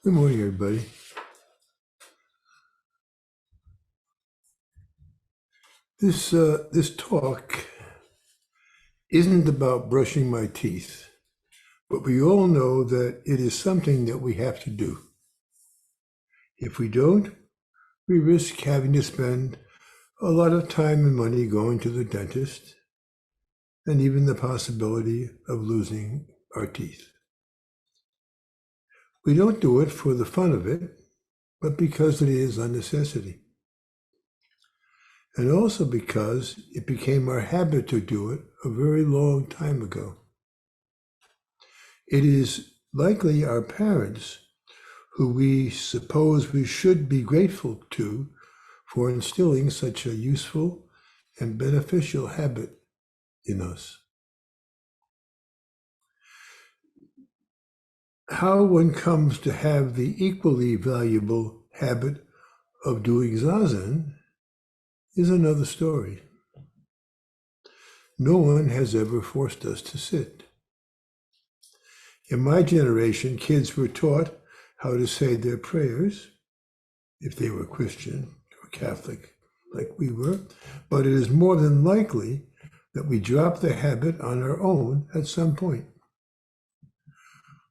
Good morning, everybody. This talk isn't about brushing my teeth, but we all know that it is something that we have to do. If we don't, we risk having to spend a lot of time and money going to the dentist, and even the possibility of losing our teeth. We don't do it for the fun of it, but because it is a necessity. And also because it became our habit to do it a very long time ago. It is likely our parents, who we suppose we should be grateful to for instilling such a useful and beneficial habit in us. How one comes to have the equally valuable habit of doing Zazen is another story. No one has ever forced us to sit. In my generation, kids were taught how to say their prayers, if they were Christian or Catholic like we were, but it is more than likely that we drop the habit on our own at some point.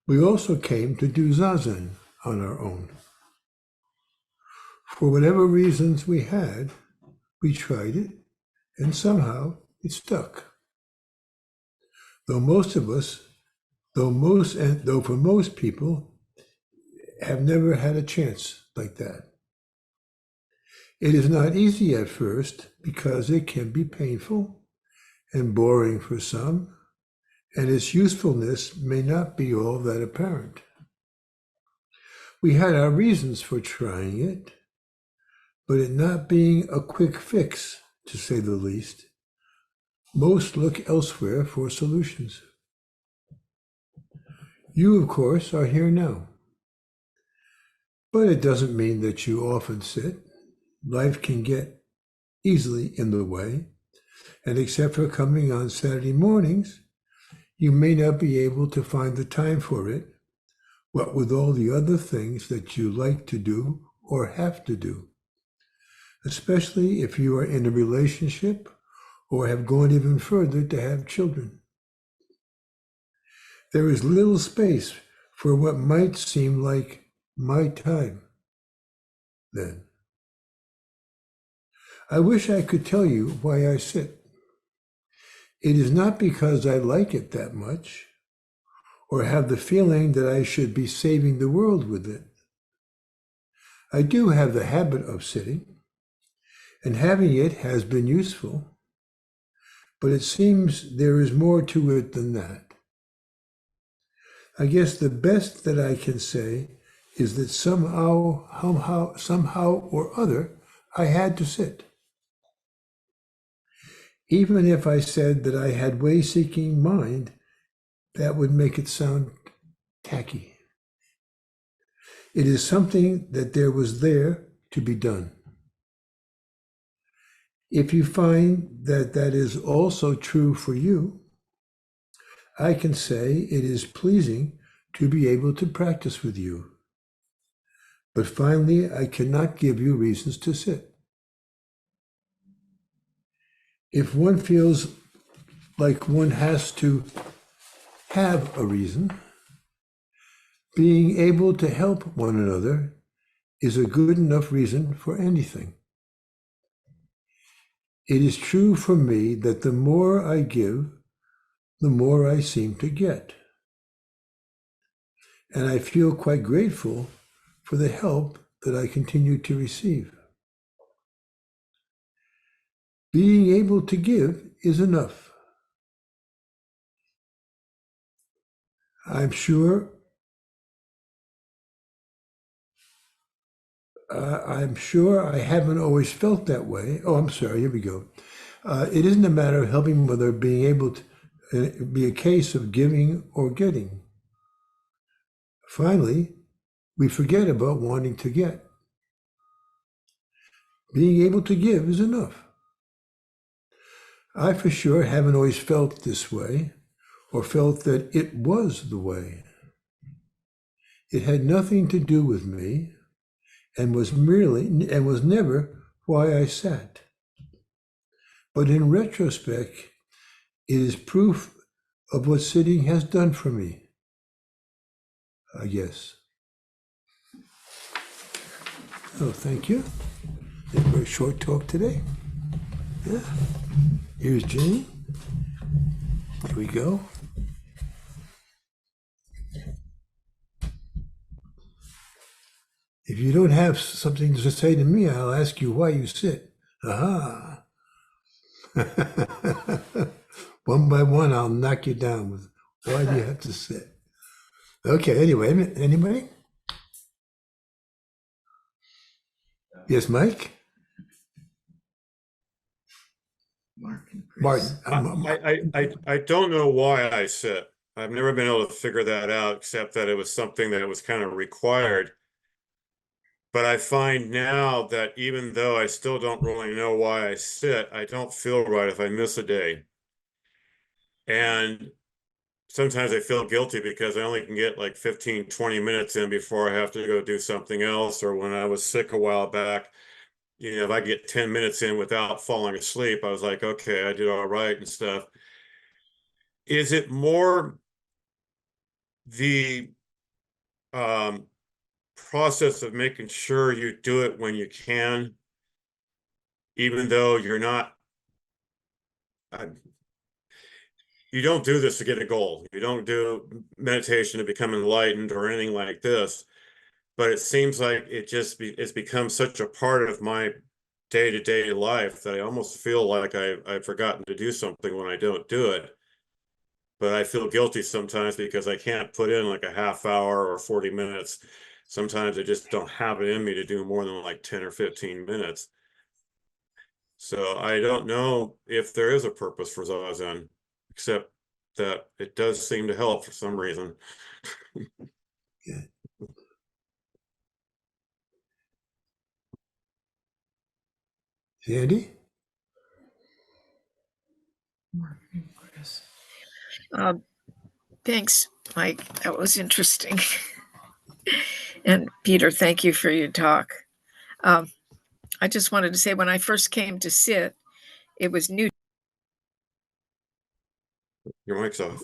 We also came to do Zazen on our own. For whatever reasons we had, we tried it, and somehow it stuck. Though for most people, have never had a chance like that. It is not easy at first because it can be painful and boring for some, and its usefulness may not be all that apparent. We had our reasons for trying it, but it not being a quick fix, to say the least, most look elsewhere for solutions. You, of course, are here now. But it doesn't mean that you often sit. Life can get easily in the way, and except for coming on Saturday mornings, you may not be able to find the time for it, what with all the other things that you like to do or have to do, especially if you are in a relationship or have gone even further to have children. There is little space for what might seem like my time then. I wish I could tell you why I sit. It is not because I like it that much or have the feeling that I should be saving the world with it. I do have the habit of sitting, and having it has been useful, but it seems there is more to it than that. I guess the best that I can say is that somehow or other, I had to sit. Even if I said that I had way-seeking mind, that would make it sound tacky. It is something that there was there to be done. If you find that that is also true for you, I can say it is pleasing to be able to practice with you. But finally, I cannot give you reasons to sit. If one feels like one has to have a reason, being able to help one another is a good enough reason for anything. It is true for me that the more I give, the more I seem to get. And I feel quite grateful for the help that I continue to receive. Being able to give is enough. I'm sure I haven't always felt that way. Oh, I'm sorry, here we go. It isn't a matter of helping whether being able to be a case of giving or getting. Finally, we forget about wanting to get. Being able to give is enough. I for sure haven't always felt this way or felt that it was the way. It had nothing to do with me and was never why I sat. But in retrospect, it is proof of what sitting has done for me, I guess. Oh, thank you. A very short talk today. Yeah. Here's Jane. Here we go. If you don't have something to say to me, I'll ask you why you sit. Aha. One by one, I'll knock you down with why do you have to sit? Okay, anyway, anybody? Yes, Mike? Martin. I don't know why I sit. I've never been able to figure that out, except that it was something that was kind of required. But I find now that even though I still don't really know why I sit, I don't feel right if I miss a day. And sometimes I feel guilty because I only can get like 15, 20 minutes in before I have to go do something else. Or when I was sick a while back, if I get 10 minutes in without falling asleep, I was like, okay, I did all right and stuff. Is it more the process of making sure you do it when you can, even though you're not, you don't do this to get a goal. You don't do meditation to become enlightened or anything like this. But it seems like it's become such a part of my day-to-day life that I almost feel like I've forgotten to do something when I don't do it. But I feel guilty sometimes because I can't put in like a half hour or 40 minutes. Sometimes I just don't have it in me to do more than like 10 or 15 minutes. So I don't know if there is a purpose for Zazen, except that it does seem to help for some reason. Yeah. Sandy? Thanks, Mike. That was interesting. And Peter, thank you for your talk. I just wanted to say when I first came to sit, it was new. Your mic's off.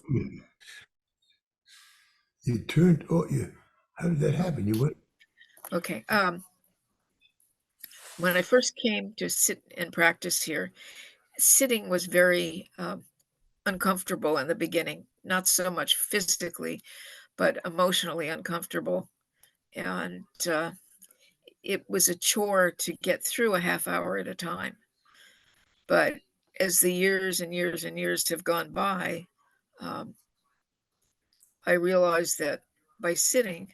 You turned, how did that happen? You went? Okay. When I first came to sit and practice here, sitting was very uncomfortable in the beginning, not so much physically, but emotionally uncomfortable. And it was a chore to get through a half hour at a time. But as the years and years and years have gone by, um, I realized that by sitting,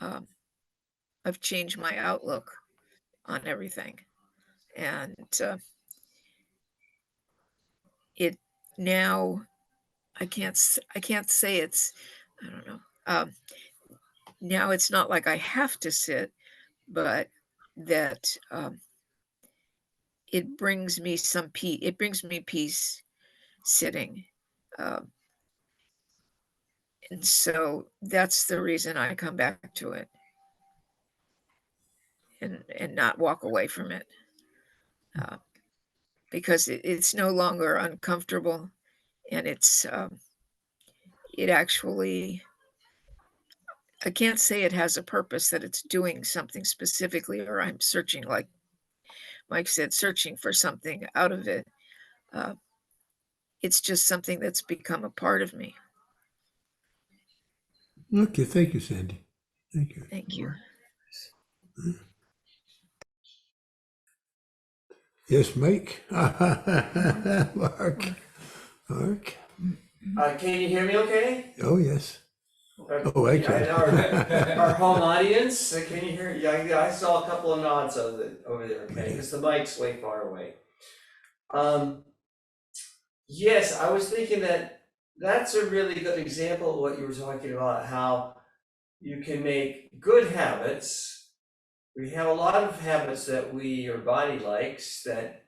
um, I've changed my outlook on everything. And it now, I can't say it's, I don't know. Now it's not like I have to sit, but that it brings me some peace. It brings me peace sitting. Um, and so that's the reason I come back to it and not walk away from it. Because it's no longer uncomfortable, and it actually, I can't say it has a purpose that it's doing something specifically, or I'm searching, like Mike said, searching for something out of it. Uh, it's just something that's become a part of me. Okay, thank you, Sandy. Thank you. Thank you. Yes, Mike? Mark? Mark? Can you hear me okay? Oh, yes. Oh, I can. Our home audience, can you hear? Yeah, I saw a couple of nods over there, okay, because the mic's way far away. Yes, I was thinking that that's a really good example of what you were talking about, how you can make good habits. We have a lot of habits that your body likes that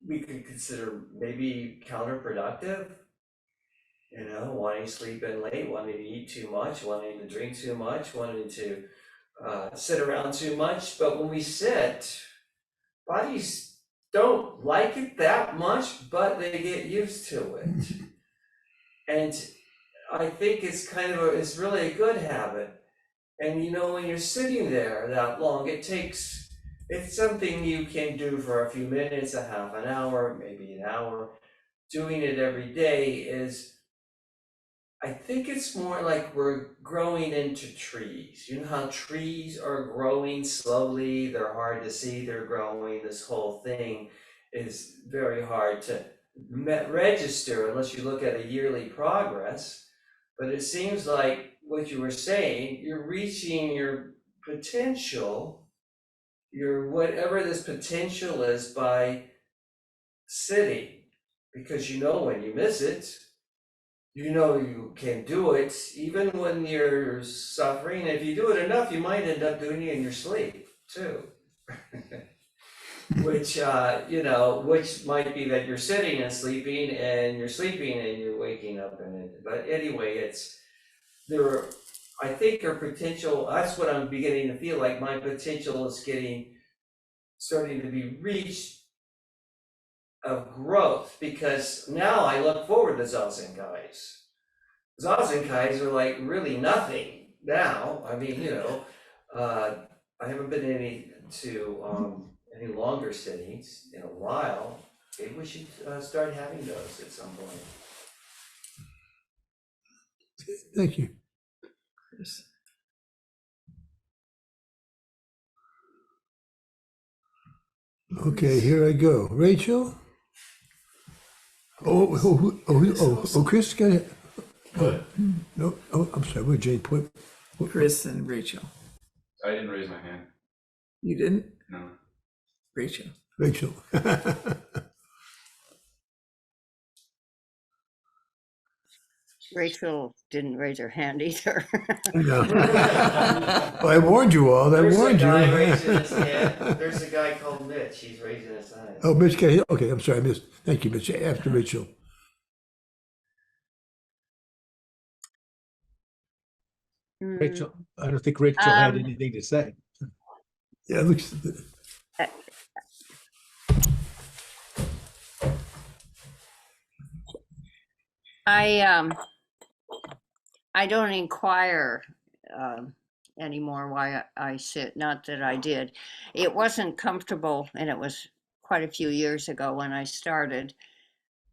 we could consider maybe counterproductive. Wanting to sleep in late, wanting to eat too much, wanting to drink too much, wanting to sit around too much. But when we sit, bodies don't like it that much, but they get used to it. And I think it's it's really a good habit. And when you're sitting there that long, it's something you can do for a few minutes, a half an hour, maybe an hour. Doing it every day I think it's more like we're growing into trees. You know how trees are growing slowly, they're hard to see, they're growing. This whole thing is very hard to register unless you look at a yearly progress. But it seems like what you were saying, you're reaching your potential, your whatever this potential is by sitting, because when you miss it, you can do it even when you're suffering. If you do it enough, you might end up doing it in your sleep too. Which which might be that you're sitting and sleeping, and you're sleeping and you're waking up in it. But anyway, I think our potential, that's what I'm beginning to feel like. My potential is starting to be reached of growth, because now I look forward to Zazen guys. Zazen guys are like really nothing now. I mean, I haven't been any longer sittings in a while. Maybe we should start having those at some point. Thank you. Okay, here I go. Rachel? Chris got it. What? No, I'm sorry. What, Jane? What? Chris and Rachel. I didn't raise my hand. You didn't? No. Rachel. Rachel. Rachel didn't raise her hand either. No. Well, I warned you all. I warned you. There's a guy raising his hand. There's a guy called Mitch. He's raising his hand. Oh, Mitch got it. Okay, I'm sorry. I missed. Thank you, Mitch. After Rachel. Rachel, I don't think Rachel had anything to say. Yeah, it looks. I don't inquire anymore why I sit. Not that I did. It wasn't comfortable, and it was quite a few years ago when I started.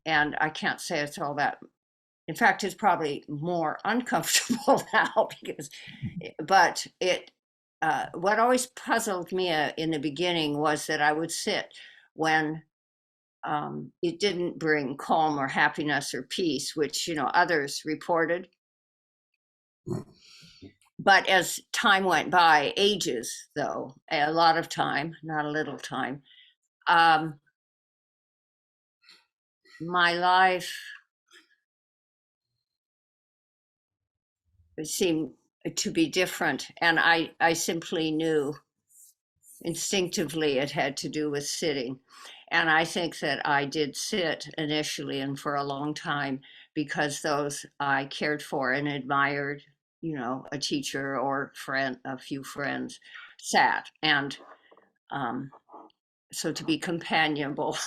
And I can't say it's all that. In fact, it's probably more uncomfortable now but what always puzzled me in the beginning was that I would sit when it didn't bring calm or happiness or peace, which, others reported. But as time went by, ages though, a lot of time, not a little time, my life seemed to be different. And I simply knew instinctively it had to do with sitting. And I think that I did sit initially and for a long time because those I cared for and admired, a teacher or friend, a few friends sat. And so to be companionable,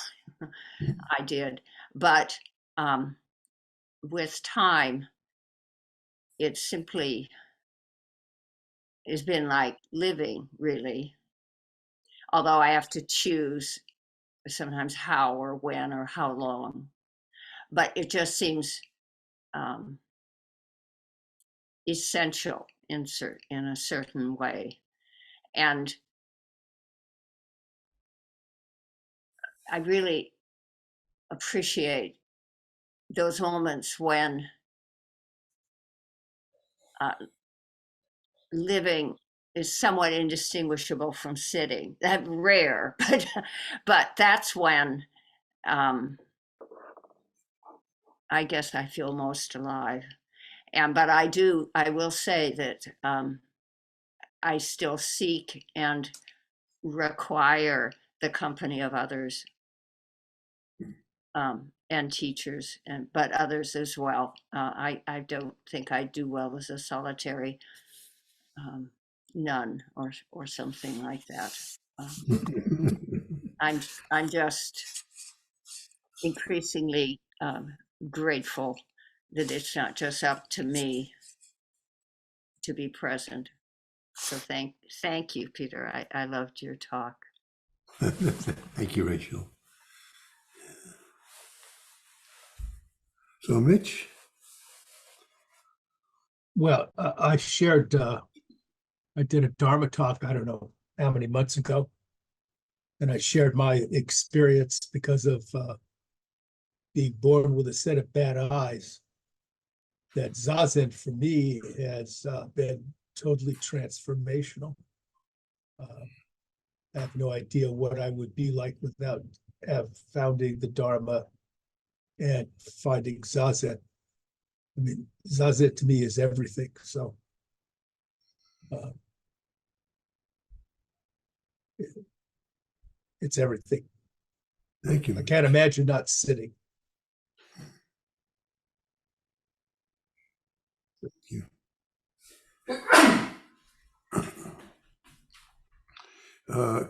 I did. But with time, it simply has been like living, really. Although I have to choose sometimes how or when or how long. But it just seems essential in a certain way. And I really appreciate those moments when living is somewhat indistinguishable from sitting. That rare, but that's when I guess I feel most alive. But I will say that I still seek and require the company of others and teachers, but others as well. I don't think I do well as a solitary nun or something like that. I'm just increasingly grateful that it's not just up to me to be present. So thank you, Peter. I loved your talk. Thank you, Rachel. So, Mitch? Well, I shared, I did a Dharma talk, I don't know how many months ago. And I shared my experience because of being born with a set of bad eyes. That Zazen for me has been totally transformational. I have no idea what I would be like without founding the Dharma and finding Zazen. I mean, Zazen to me is everything. So it's everything. Thank you. I can't imagine not sitting. Thank you.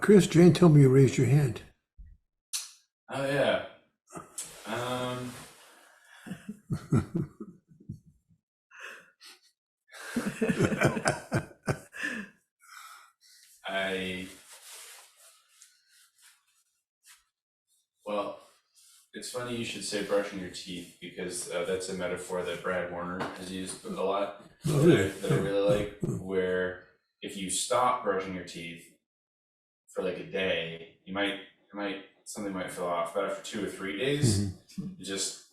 Chris, Jane told me you raised your hand. Oh yeah. Well, it's funny you should say brushing your teeth because that's a metaphor that Brad Warner has used a lot that I really like, where if you stop brushing your teeth for like a day, something might feel off, but after 2 or 3 days, you just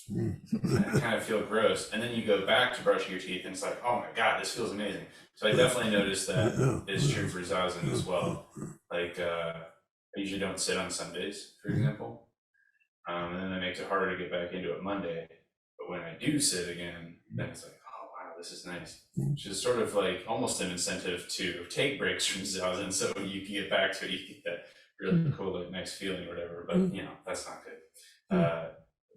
kind of feel gross, and then you go back to brushing your teeth and it's like, oh my god, this feels amazing. So I definitely noticed that is true for Zazen as well. Like I usually don't sit on Sundays, for example, and then that makes it harder to get back into it Monday. But when I do sit again, then it's like, oh wow, this is nice. Which is sort of like almost an incentive to take breaks from Zazen, so when you get back to it, you get that really cool, like, nice feeling or whatever. But you know, that's not good.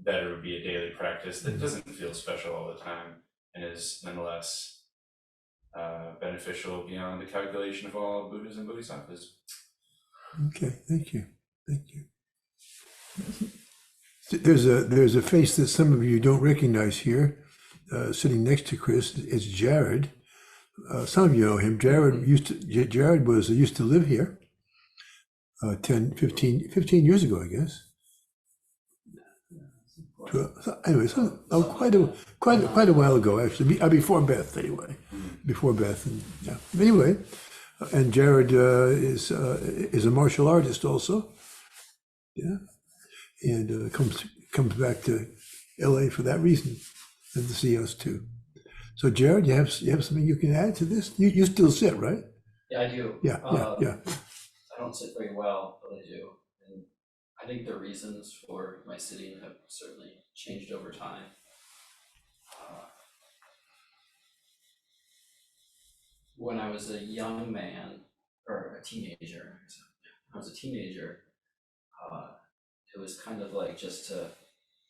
Better would be a daily practice that doesn't feel special all the time and is nonetheless beneficial beyond the calculation of all Buddhas and Bodhisattvas. Okay, thank you. Thank you. There's a face that some of you don't recognize here, sitting next to Chris. It's Jared. Some of you know him. Jared used to live here 15 years ago, I guess. Anyway, quite a while ago, actually. Before Beth, anyway. Before Beth, and yeah. Anyway, and Jared is a martial artist also. Yeah, and comes back to LA for that reason, and to see us too. So, Jared, you have something you can add to this? You still sit, right? Yeah, I do. Yeah. I don't sit very well, but I do. And I think the reasons for my sitting have certainly changed over time. When I was a young man, or a teenager, when I was a teenager, it was kind of like just to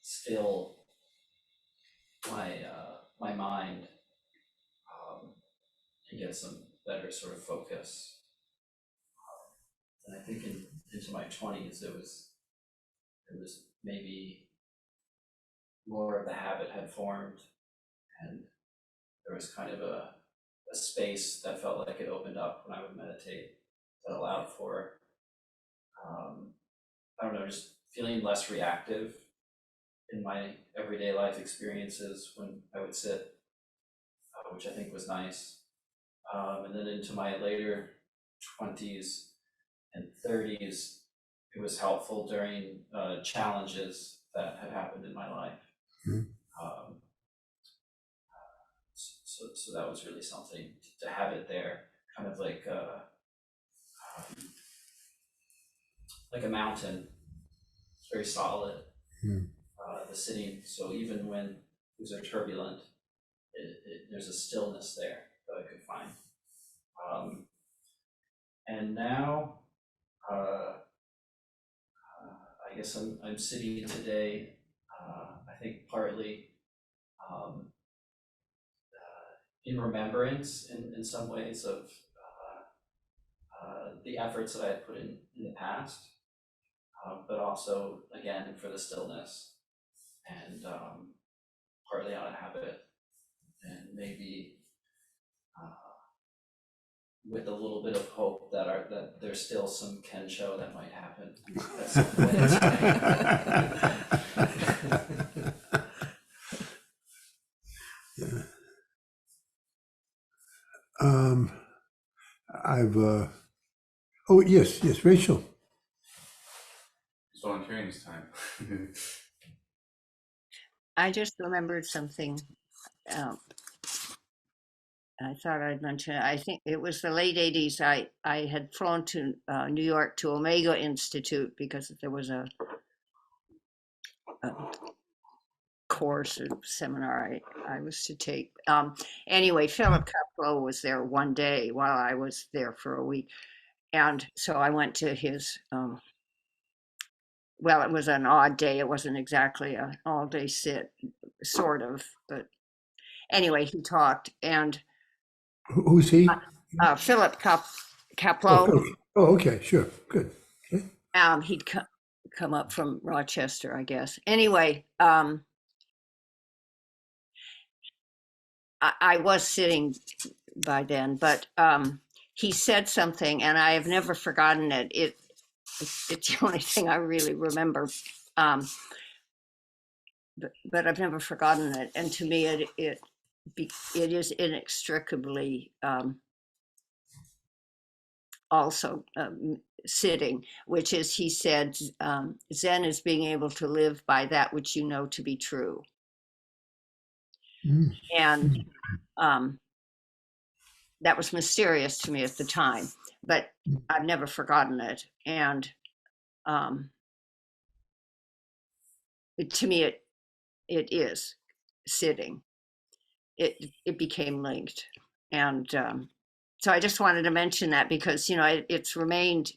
still my mind and get some better sort of focus. And I think into my 20s, it was maybe more of the habit had formed, and there was kind of a space that felt like it opened up when I would meditate that allowed for, I don't know, just feeling less reactive in my everyday life experiences when I would sit, which I think was nice. And then into my later 20s and 30s, it was helpful during challenges that had happened in my life. So that was really something to have it there, kind of like a mountain. It's very solid. The sitting, so even when things are turbulent, there's a stillness there that I could find. And now, I guess I'm sitting today think partly in remembrance in some ways of the efforts that I had put in the past, but also again for the stillness, and partly out of habit, and maybe with a little bit of hope that there's still some Kensho that might happen at some point. Yeah. I've oh yes, Rachel. It's volunteering this time. I just remembered something. I thought I'd mention it. I think it was the late 80s. I had flown to New York to Omega Institute because there was a course or seminar I was to take. Anyway, Philip Kaplow was there one day while I was there for a week. And so I went to his, well, it was an odd day. It wasn't exactly an all day sit, sort of. But anyway, he talked. And Who's he? Philip Oh, Kaplow. Okay, sure, good. Okay. He'd come up from Rochester, I guess. Anyway, I was sitting by then, but he said something, and I have never forgotten it. It's the only thing I really remember, but I've never forgotten it. And to me, it is inextricably also sitting, which is, he said, Zen is being able to live by that which you know to be true. Mm. And that was mysterious to me at the time, but I've never forgotten it. And to me, it is sitting. It became linked, and so I just wanted to mention that because it's remained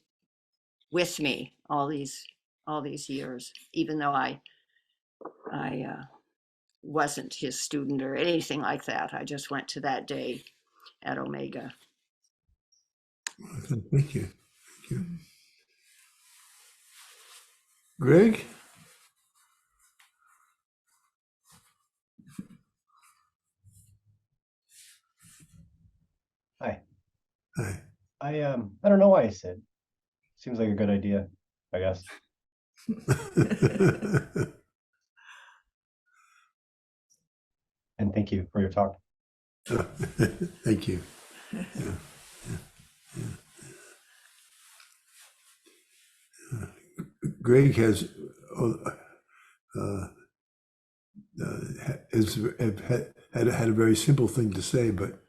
with me all these years, even though I wasn't his student or anything like that. I just went to that day at Omega. Thank you. Greg? Hi. Hi. I don't know why I said. Seems like a good idea, I guess. And thank you for your talk. Thank you. Yeah. Greg has had a very simple thing to say, but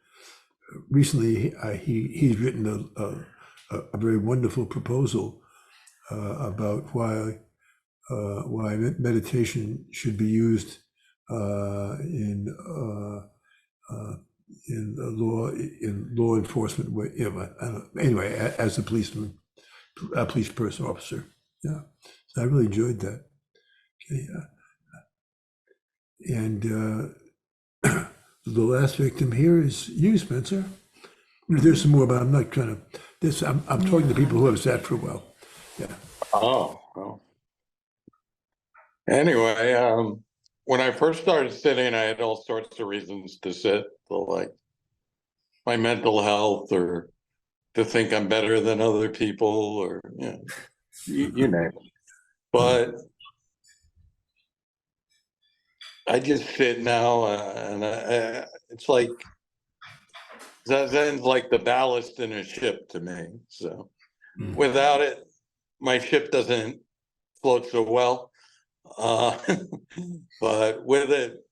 recently he's written a very wonderful proposal about why meditation should be used in law enforcement. Anyway, as a police person officer. Yeah, so I really enjoyed that. Okay, and the last victim here is you, Spencer. There's some more, but I'm not trying to. I'm talking to people who have sat for a while. Yeah. Oh, well. Anyway, when I first started sitting, I had all sorts of reasons to sit, like my mental health, or to think I'm better than other people, or you name it. But I just sit now, and it's like Zazen's like the ballast in a ship to me. So without it, my ship doesn't float so well. But with it,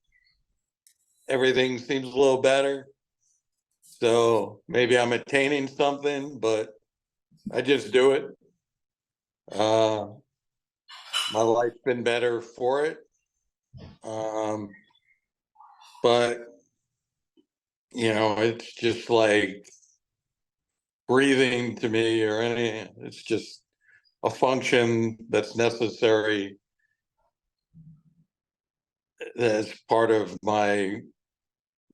everything seems a little better. So maybe I'm attaining something, but I just do it. My life's been better for it. But it's just like breathing to me, or it's just a function that's necessary as part of my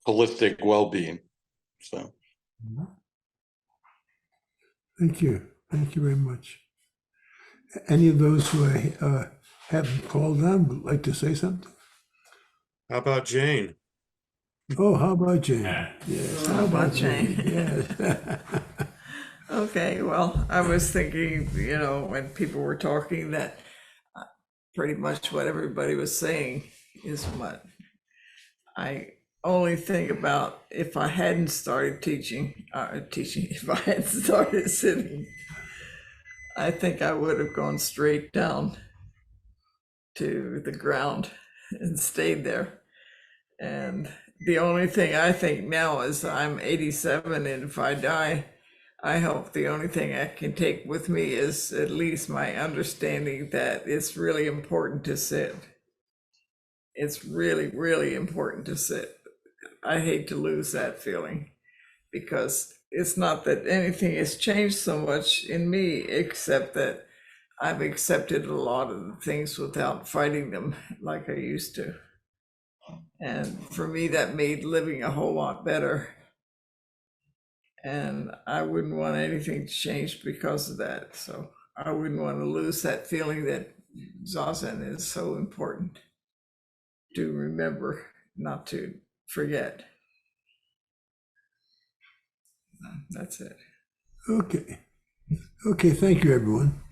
holistic well-being. So Thank you. Thank you very much. Any of those who I haven't called on would like to say something? How about Jane? Oh, how about Jane? Yes, How about Jane? Yes. Okay, well, I was thinking, when people were talking that pretty much what everybody was saying is what I only think about if I hadn't started teaching, if I hadn't started sitting, I think I would have gone straight down to the ground and stayed there. And the only thing I think now is I'm 87, and if I die, I hope the only thing I can take with me is at least my understanding that it's really important to sit. It's really, really important to sit. I hate to lose that feeling, because it's not that anything has changed so much in me, except that I've accepted a lot of the things without fighting them like I used to. And for me, that made living a whole lot better. And I wouldn't want anything to change because of that. So I wouldn't want to lose that feeling that Zazen is so important to remember, not to forget. That's it. Okay. Okay, thank you, everyone.